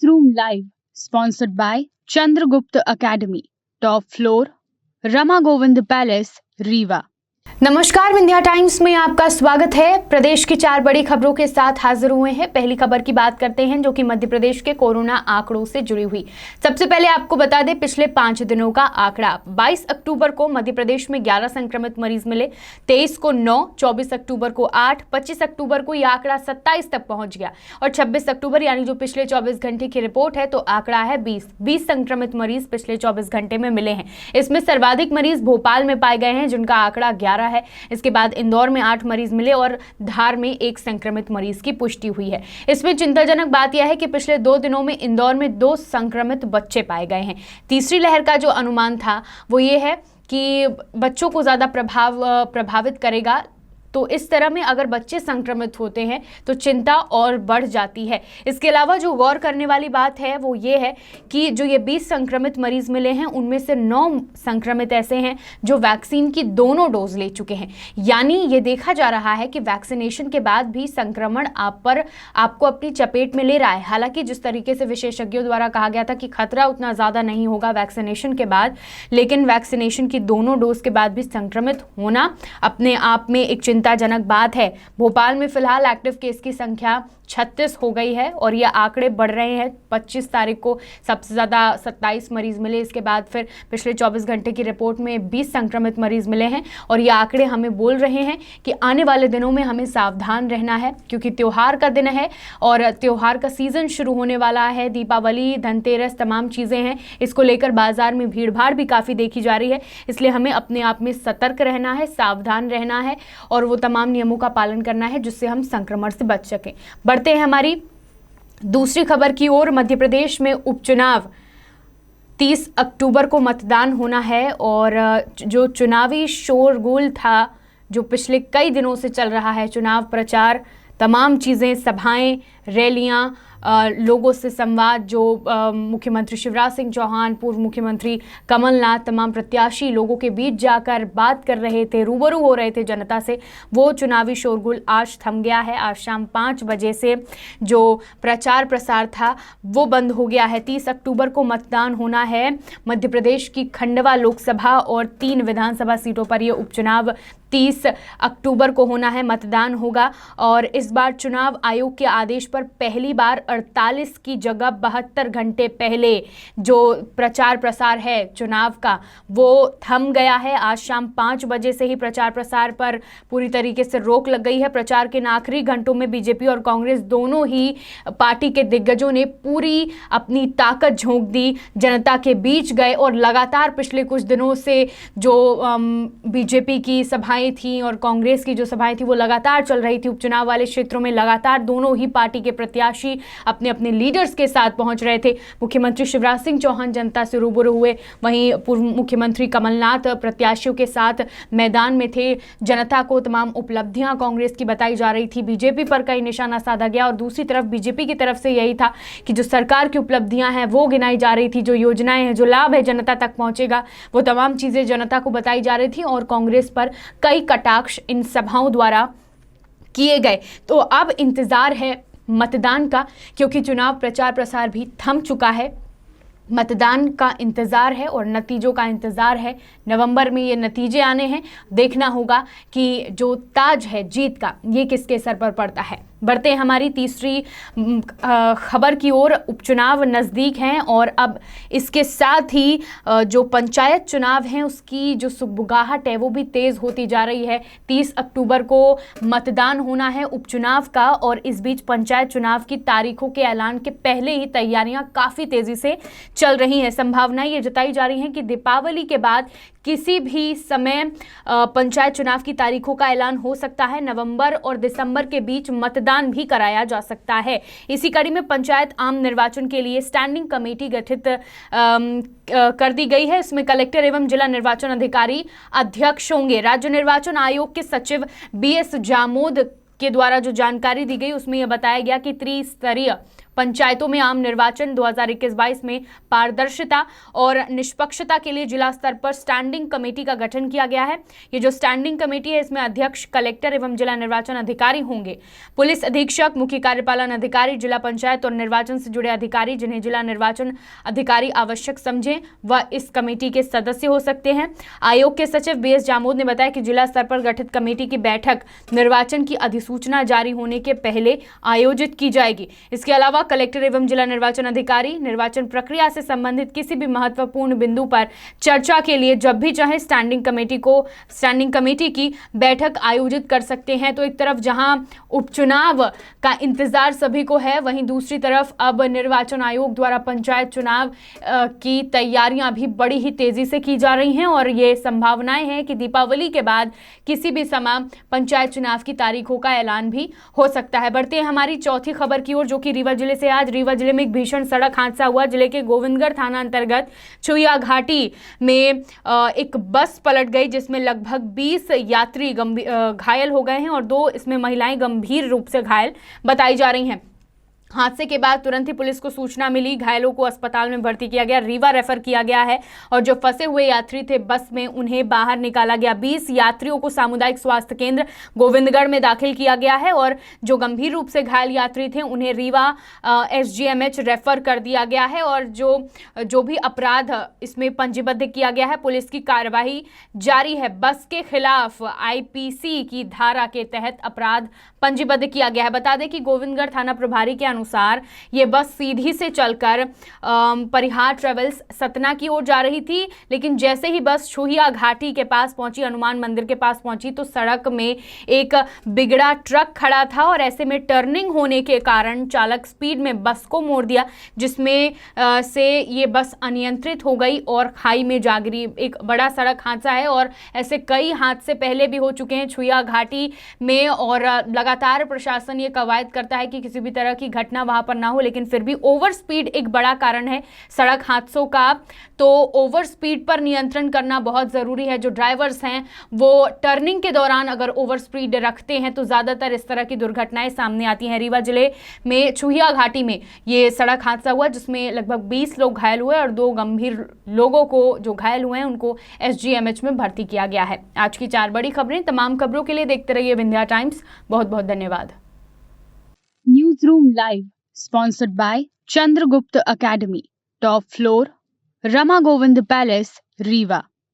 Classroom Live, sponsored by Chandragupta Academy, top floor, Rama Govind Palace, Rewa. नमस्कार, Vindhya times में आपका स्वागत है। प्रदेश की 4 बड़ी खबरों के साथ हाजिर हुए हैं। पहली खबर की बात करते हैं जो कि मध्य प्रदेश के कोरोना आंकड़ों से जुड़ी हुई। सबसे पहले आपको बता दें, पिछले 5 दिनों का आंकड़ा। 22 अक्टूबर को मध्य प्रदेश में 11 संक्रमित मरीज मिले, 23 को 9, 24 अक्टूबर को 8, 25 अक्टूबर को यह आंकड़ा 27 तक पहुंच गया और 26 अक्टूबर यानी जो पिछले 24 घंटे की रिपोर्ट है तो आंकड़ा है 20 संक्रमित मरीज पिछले 24 घंटे में मिले हैं। इसमें सर्वाधिक मरीज भोपाल में पाए गए हैं जिनका आंकड़ा 11 है। इसके बाद इंदौर में 8 मरीज मिले और धार में 1 संक्रमित मरीज की पुष्टि हुई है। इसमें चिंताजनक बात यह है कि पिछले 2 दिनों में इंदौर में 2 संक्रमित बच्चे पाए गए हैं। तीसरी लहर का जो अनुमान था वो ये है कि बच्चों को ज्यादा प्रभावित करेगा। तो इस तरह में अगर बच्चे संक्रमित होते हैं तो चिंता और बढ़ जाती है। इसके अलावा जो गौर करने वाली बात है वो ये है कि जो ये 20 संक्रमित मरीज मिले हैं उनमें से 9 संक्रमित ऐसे हैं जो वैक्सीन की दोनों डोज ले चुके हैं। यानी ये देखा जा रहा है कि वैक्सीनेशन के बाद भी संक्रमण आपको अपनी चपेट में ले रहा है। हालांकि जिस तरीके से विशेषज्ञों द्वारा कहा गया था कि खतरा उतना ज़्यादा नहीं होगा वैक्सीनेशन के बाद, लेकिन वैक्सीनेशन की दोनों डोज के बाद भी संक्रमित होना अपने आप में एक चिंताजनक बात है। भोपाल में फिलहाल एक्टिव केस की संख्या 36 हो गई है और ये आंकड़े बढ़ रहे हैं। 25 तारीख को सबसे ज़्यादा 27 मरीज मिले, इसके बाद फिर पिछले 24 घंटे की रिपोर्ट में 20 संक्रमित मरीज मिले हैं और ये आंकड़े हमें बोल रहे हैं कि आने वाले दिनों में हमें सावधान रहना है क्योंकि त्यौहार का दिन है और त्यौहार का सीज़न शुरू होने वाला है। दीपावली, धनतेरस, तमाम चीज़ें हैं। इसको लेकर बाजार में भीड़ भाड़ भी काफ़ी देखी जा रही है, इसलिए हमें अपने आप में सतर्क रहना है, सावधान रहना है और वो तमाम नियमों का पालन करना है जिससे हम संक्रमण से बच सकें। बढ़ते हैं हमारी दूसरी खबर की ओर। मध्य प्रदेश में उपचुनाव 30 अक्टूबर को मतदान होना है और जो चुनावी शोरगुल था जो पिछले कई दिनों से चल रहा है, चुनाव प्रचार, तमाम चीज़ें, सभाएं, रैलियां, लोगों से संवाद, जो मुख्यमंत्री शिवराज सिंह चौहान, पूर्व मुख्यमंत्री कमलनाथ, तमाम प्रत्याशी लोगों के बीच जाकर बात कर रहे थे, रूबरू हो रहे थे जनता से, वो चुनावी शोरगुल आज थम गया है। आज शाम 5 बजे से जो प्रचार प्रसार था वो बंद हो गया है। 30 अक्टूबर को मतदान होना है। मध्य प्रदेश की खंडवा लोकसभा और 3 विधानसभा सीटों पर यह उपचुनाव 30 अक्टूबर को होना है, मतदान होगा। और इस बार चुनाव आयोग के आदेश पर पहली बार 48 की जगह 72 घंटे पहले जो प्रचार प्रसार है चुनाव का वो थम गया है। आज शाम 5 बजे से ही प्रचार प्रसार पर पूरी तरीके से रोक लग गई है। प्रचार के आखिरी घंटों में बीजेपी और कांग्रेस दोनों ही पार्टी के दिग्गजों ने पूरी अपनी ताकत झोंक दी, जनता के बीच गए और लगातार पिछले कुछ दिनों से जो बीजेपी की सभाएं थी और कांग्रेस की जो सभाएं थी वो लगातार चल रही थी। उपचुनाव वाले क्षेत्रों में लगातार दोनों ही पार्टी के प्रत्याशी अपने अपने लीडर्स के साथ पहुंच रहे थे। मुख्यमंत्री शिवराज सिंह चौहान जनता से रूबरू हुए, वहीं पूर्व मुख्यमंत्री कमलनाथ प्रत्याशियों के साथ मैदान में थे। जनता को तमाम उपलब्धियां कांग्रेस की बताई जा रही थी, बीजेपी पर कई निशाना साधा गया और दूसरी तरफ बीजेपी की तरफ से यही था कि जो सरकार की उपलब्धियां हैं वो गिनाई जा रही थी, जो योजनाएं हैं, जो लाभ है जनता तक पहुंचेगा, वो तमाम चीजें जनता को बताई जा रही थी और कांग्रेस पर कई कटाक्ष इन सभाओं द्वारा किए गए। तो अब इंतजार है मतदान का क्योंकि चुनाव प्रचार प्रसार भी थम चुका है। मतदान का इंतज़ार है और नतीजों का इंतज़ार है। नवंबर में ये नतीजे आने हैं, देखना होगा कि जो ताज है जीत का ये किसके सर पर पड़ता है। बढ़ते हैं हमारी तीसरी खबर की ओर। उपचुनाव नज़दीक हैं और अब इसके साथ ही जो पंचायत चुनाव हैं उसकी जो सुगबुगाहट है वो भी तेज़ होती जा रही है। 30 अक्टूबर को मतदान होना है उपचुनाव का और इस बीच पंचायत चुनाव की तारीखों के ऐलान के पहले ही तैयारियां काफ़ी तेज़ी से चल रही हैं। संभावनाएं ये जताई जा रही हैं कि दीपावली के बाद किसी भी समय पंचायत चुनाव की तारीखों का ऐलान हो सकता है। नवंबर और दिसंबर के बीच मतदान भी कराया जा सकता है। इसी कड़ी में पंचायत आम निर्वाचन के लिए स्टैंडिंग कमेटी गठित कर दी गई है। इसमें कलेक्टर एवं जिला निर्वाचन अधिकारी अध्यक्ष होंगे। राज्य निर्वाचन आयोग के सचिव BS जामोद के द्वारा जो जानकारी दी गई उसमें यह बताया गया कि त्रिस्तरीय पंचायतों में आम निर्वाचन 2021-22 में पारदर्शिता और निष्पक्षता के लिए जिला स्तर पर स्टैंडिंग कमेटी का गठन किया गया है। ये जो स्टैंडिंग कमेटी है, इसमें अध्यक्ष कलेक्टर एवं जिला निर्वाचन अधिकारी होंगे। पुलिस अधीक्षक, मुख्य कार्यपालन अधिकारी, जिला पंचायत और निर्वाचन से जुड़े अधिकारी जिन्हें जिला निर्वाचन अधिकारी आवश्यक समझें वह इस कमेटी के सदस्य हो सकते हैं। आयोग के सचिव बीएस जामोद ने बताया कि जिला स्तर पर गठित कमेटी की बैठक निर्वाचन की अधिसूचना जारी होने के पहले आयोजित की जाएगी। इसके अलावा कलेक्टर एवं जिला निर्वाचन अधिकारी निर्वाचन प्रक्रिया से संबंधित किसी भी महत्वपूर्ण बिंदु पर चर्चा के लिए जब भी चाहे स्टैंडिंग कमेटी की बैठक आयोजित कर सकते हैं। तो एक तरफ जहां उपचुनाव का इंतजार सभी को है, वहीं दूसरी तरफ अब निर्वाचन आयोग द्वारा पंचायत चुनाव की तैयारियां भी बड़ी ही तेजी से की जा रही हैं और ये संभावनाएं हैं कि दीपावली के बाद किसी भी समय पंचायत चुनाव की तारीखों का ऐलान भी हो सकता है। बढ़ते हैं हमारी चौथी खबर की ओर, जो कि रीवा जिले से। आज रीवा जिले में एक भीषण सड़क हादसा हुआ। जिले के गोविंदगढ़ थाना अंतर्गत छुइया घाटी में एक बस पलट गई, जिसमें लगभग 20 यात्री घायल हो गए हैं और 2 इसमें महिलाएं गंभीर रूप से घायल बताई जा रही हैं। हादसे के बाद तुरंत ही पुलिस को सूचना मिली, घायलों को अस्पताल में भर्ती किया गया, रीवा रेफर किया गया है और जो फंसे हुए यात्री थे बस में उन्हें बाहर निकाला गया। 20 यात्रियों को सामुदायिक स्वास्थ्य केंद्र गोविंदगढ़ में दाखिल किया गया है और जो गंभीर रूप से घायल यात्री थे उन्हें रीवा SGMH रेफर कर दिया गया है और जो भी अपराध इसमें पंजीबद्ध किया गया है, पुलिस की कार्यवाही जारी है। बस के खिलाफ IPC की धारा के तहत अपराध पंजीबद्ध किया गया है। बता दें कि गोविंदगढ़ थाना प्रभारी के अनुसार ये बस सीधी से चलकर परिहार ट्रेवल्स सतना की ओर जा रही थी, लेकिन जैसे ही बस छुहिया घाटी के पास पहुंची, हनुमान मंदिर के पास पहुंची, तो सड़क में एक बिगड़ा ट्रक खड़ा था और ऐसे में टर्निंग होने के कारण चालक स्पीड में बस को मोड़ दिया, जिसमें से ये बस अनियंत्रित हो गई और खाई में जा गिरी। एक बड़ा सड़क हादसा है और ऐसे कई हादसे पहले भी हो चुके हैं छुहिया घाटी में और लगातार प्रशासन ये कवायद करता है कि किसी भी तरह की घटना वहां पर ना हो, लेकिन फिर भी ओवर स्पीड एक बड़ा कारण है सड़क हादसों का। तो ओवर स्पीड पर नियंत्रण करना बहुत ज़रूरी है। जो ड्राइवर्स हैं वो टर्निंग के दौरान अगर ओवर स्पीड रखते हैं तो ज़्यादातर इस तरह की दुर्घटनाएं सामने आती हैं। रीवा जिले में छुहिया घाटी में ये सड़क हादसा हुआ, जिसमें लगभग 20 लोग घायल हुए और 2 गंभीर लोगों को जो घायल हुए हैं उनको SGMH में भर्ती किया गया है। आज की 4 बड़ी खबरें। तमाम खबरों के लिए देखते रहिए विंध्या टाइम्स। बहुत बहुत धन्यवाद। Newsroom Live, sponsored by Chandragupta Academy, top floor, Rama Govind Palace, Rewa.